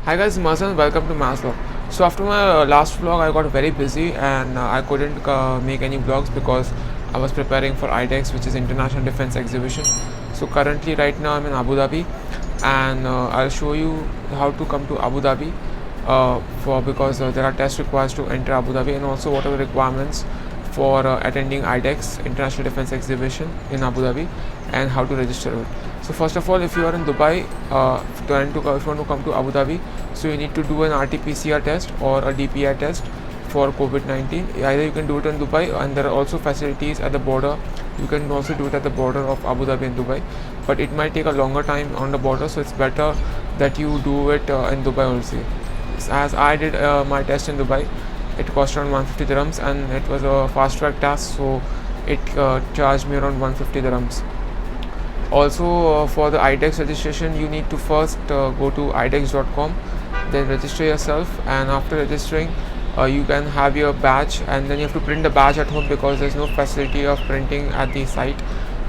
Hi guys, Mazan. Welcome to Mass Vlog. So after my last vlog, I got very busy and I couldn't make any vlogs because I was preparing for IDEX, which is International Defense Exhibition. So currently, right now, I'm in Abu Dhabi, and I'll show you how to come to Abu Dhabi for because there are tests required to enter Abu Dhabi, and also what are the requirements for attending IDEX International Defense Exhibition in Abu Dhabi, and how to register it. So first of all, if you are in Dubai, if you want to come to Abu Dhabi, so you need to do an RT-PCR test or a DPI test for COVID-19. Either you can do it in Dubai, and there are also facilities at the border. You can also do it at the border of Abu Dhabi and Dubai, but it might take a longer time on the border, so it's better that you do it in Dubai also. As I did my test in Dubai, it cost around 150 dirhams, and it was a fast track test, so it charged me around 150 dirhams. Also, for the IDEX registration, you need to first go to idex.com, then register yourself, and after registering, you can have your badge, and then you have to print the badge at home because there's no facility of printing at the site.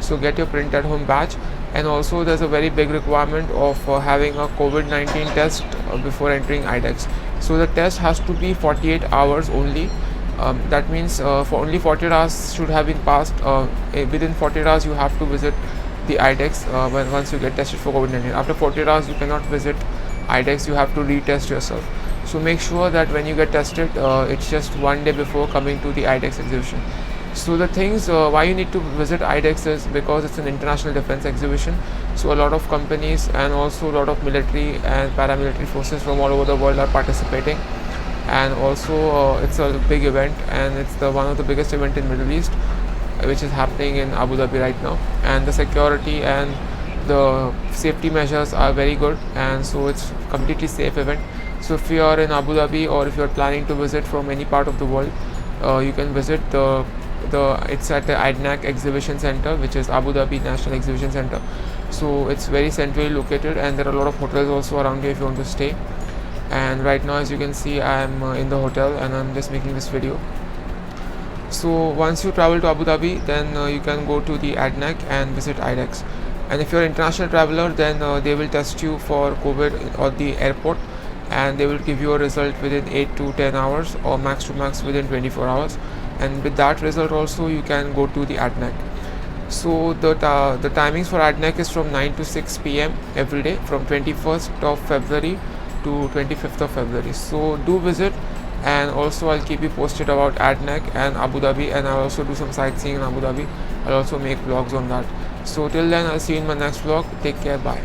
So get your print at home badge, and also there's a very big requirement of having a COVID-19 test before entering IDEX. So the test has to be 48 hours only. That means for only 48 hours should have been passed. Within 48 hours, you have to visit the IDEX once you get tested for COVID-19. After 48 hours, you cannot visit IDEX. You have to retest yourself. So make sure that when you get tested, it's just one day before coming to the IDEX exhibition. So the things why you need to visit IDEX is because it's an international defense exhibition. So a lot of companies and also a lot of military and paramilitary forces from all over the world are participating. And also it's a big event, and it's one of the biggest event in Middle East, which is happening in Abu Dhabi right now. And the security and the safety measures are very good, and so it's completely safe event. So if you are in Abu Dhabi, or if you are planning to visit from any part of the world, you can visit it's at the ADNAC Exhibition Center, which is Abu Dhabi National Exhibition Center. So it's very centrally located, and there are a lot of hotels also around here if you want to stay. And right now, as you can see, I am in the hotel, and I'm just making this video. So once you travel to Abu Dhabi, then you can go to the ADNAC and visit IDEX. And if you're an international traveler, then they will test you for COVID at the airport, and they will give you a result within 8 to 10 hours, or max to max within 24 hours. And with that result also, you can go to the ADNAC. So the timings for ADNAC is from 9 to 6 p.m. every day, from 21st of February to 25th of February. So do visit, and also I'll keep you posted about ADNAC and Abu Dhabi, and I'll also do some sightseeing in Abu Dhabi. I'll also make vlogs on that. So till then, I'll see you in my next vlog. Take care. Bye.